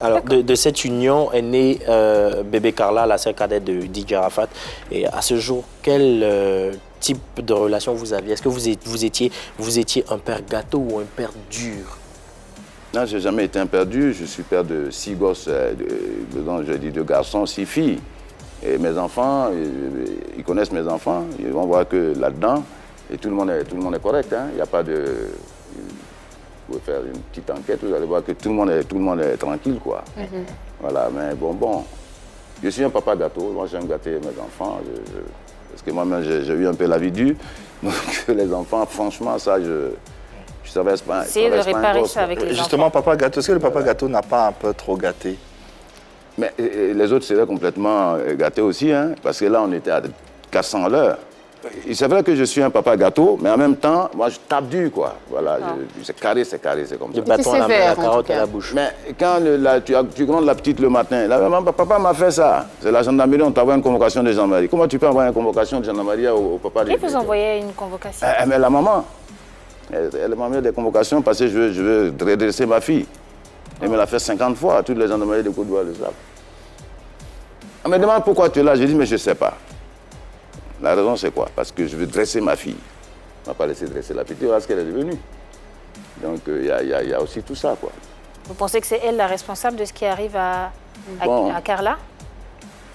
Alors, de cette union est née bébé Carla, la sœur cadette de DJ Arafat. Et à ce jour, quel type de relation vous aviez? Est-ce que vous étiez un père gâteau ou un père dur? Non, je n'ai jamais été un père dur. Je suis père de 6 gosses, je dis 2 garçons, 6 filles. Et mes enfants, ils connaissent mes enfants. Ils vont voir que là-dedans, et tout le monde est correct. Hein? Il n'y a pas de... Vous pouvez faire une petite enquête, vous allez voir que tout le monde est tranquille, quoi. Voilà, mais bon. Je suis un papa gâteau. Moi, j'aime gâter mes enfants. Parce que moi-même, j'ai eu un peu la vie dure. Donc, les enfants, franchement, ça, je savais pas. Essayez de réparer ça avec les enfants. Justement, papa gâteau, est-ce que le papa gâteau n'a pas un peu trop gâté? Mais les autres seraient complètement gâtés aussi, hein, parce que là, on était à 400 à l'heure. C'est vrai que je suis un papa gâteau, mais en même temps, moi, je tape dur, quoi. Voilà, c'est carré, c'est comme ça. Le bâton à la main, la carotte à la bouche. Mais quand tu grondes la petite le matin, papa m'a fait ça. C'est la gendarmerie, on t'envoie une convocation de gendarmerie. Comment tu peux envoyer une convocation de gendarmerie au papa? Qui vous envoyait une convocation? Mais la maman. Elle m'a mis des convocations parce que je veux redresser ma fille. Elle me l'a fait 50 fois, toutes les gendarmeries de Côte d'Ivoire le savent. Elle me demande pourquoi tu es là. Je dis, mais je ne sais pas. La raison, c'est quoi? Parce que je veux dresser ma fille. On ne m'a pas laissé dresser la petite, voilà ce qu'elle est devenue. Donc, il y a aussi tout ça, quoi. Vous pensez que c'est elle la responsable de ce qui arrive à Carla?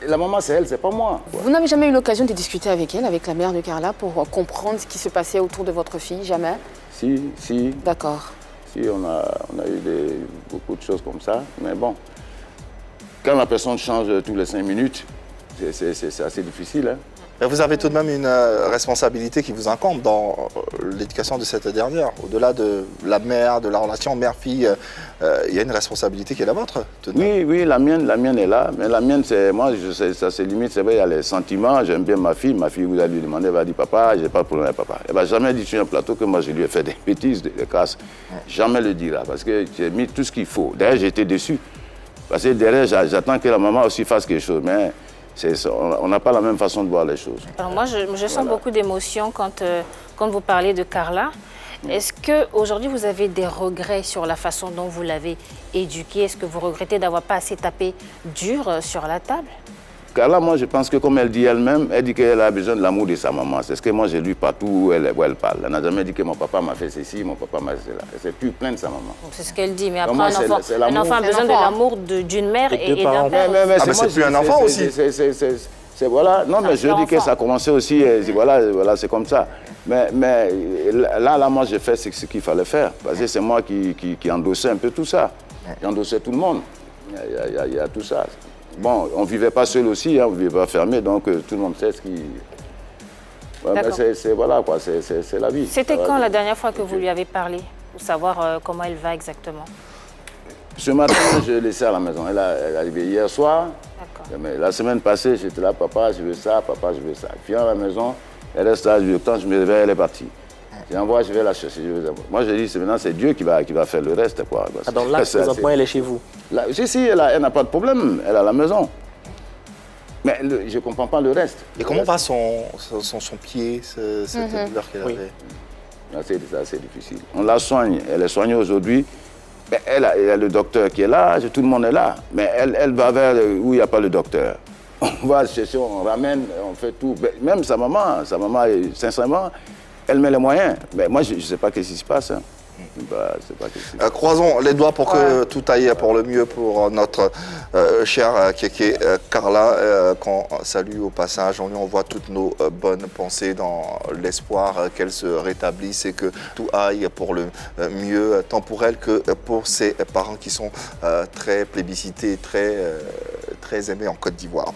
La maman, c'est elle, c'est pas moi, quoi. Vous n'avez jamais eu l'occasion de discuter avec elle, avec la mère de Carla, pour comprendre ce qui se passait autour de votre fille? Jamais? Si. D'accord. Si, on a eu beaucoup de choses comme ça. Mais bon, quand la personne change tous les 5 minutes, c'est assez difficile, hein. Mais vous avez tout de même une responsabilité qui vous incombe dans l'éducation de cette dernière. Au-delà de la mère, de la relation mère-fille, il y a une responsabilité qui est la vôtre. Oui, la mienne est là. Mais la mienne, c'est moi, ça se limite, c'est vrai, il y a les sentiments. J'aime bien ma fille. Ma fille, vous allez lui demander, elle va dire, papa, j'ai pas de problème avec papa. Elle va jamais dire sur un plateau que moi, je lui ai fait des bêtises, des casses. Jamais le dira, parce que j'ai mis tout ce qu'il faut. D'ailleurs, j'ai été déçu. Parce que derrière, j'attends que la maman aussi fasse quelque chose. Mais on n'a pas la même façon de voir les choses. Alors moi, je sens beaucoup d'émotion quand vous parlez de Carla. Est-ce qu'aujourd'hui, vous avez des regrets sur la façon dont vous l'avez éduquée? Est-ce que vous regrettez d'avoir pas assez tapé dur sur la table? Carla, moi, je pense que comme elle dit elle-même, elle dit qu'elle a besoin de l'amour de sa maman. C'est ce que moi, j'ai lu partout où elle parle. Elle n'a jamais dit que mon papa m'a fait ceci, mon papa m'a fait cela. Elle s'est plus plainte de sa maman. C'est ce qu'elle dit, mais après, moi, un enfant a besoin de l'amour d'une mère et d'un père. Mais c'est plus un enfant aussi. Voilà. Non, mais je dis que ça a commencé aussi, voilà, c'est comme ça. Mais là, moi, j'ai fait ce qu'il fallait faire. Parce que c'est moi qui endossais un peu tout ça. J'endossais tout le monde. Il y a tout ça. Bon, on ne vivait pas seul aussi, hein, on ne vivait pas fermé, donc tout le monde sait ce qui... Ouais, voilà, quoi, c'est la vie. C'était quand la dernière fois que vous lui avez parlé, pour savoir comment elle va exactement? Ce matin, je l'ai laissée à la maison. Elle est arrivée hier soir. Mais la semaine passée, j'étais là, papa, je veux ça, papa, je veux ça. Puis à la maison, elle reste là, quand je me réveille, elle est partie. J'envoie, je vais la chercher. Moi, je dis, maintenant, c'est Dieu qui va faire le reste, quoi. Donc là, présentement, elle est chez vous? Là, si, elle n'a pas de problème. Elle est à la maison. Mais je ne comprends pas le reste. Et comment va son pied, cette douleur qu'elle avait? C'est assez difficile. On la soigne. Elle est soignée aujourd'hui. Il y a le docteur qui est là. Tout le monde est là. Mais elle va vers où il n'y a pas le docteur. On va chercher, on ramène, on fait tout. Même sa maman, sincèrement, elle met les moyens. Mais moi, je ne sais pas ce qui se passe. Hein. Croisons les doigts pour que tout aille pour le mieux pour notre chère Kéké Carla, qu'on salue au passage. On lui envoie toutes nos bonnes pensées dans l'espoir qu'elle se rétablisse et que tout aille pour le mieux, tant pour elle que pour ses parents qui sont très plébiscités, très aimés en Côte d'Ivoire.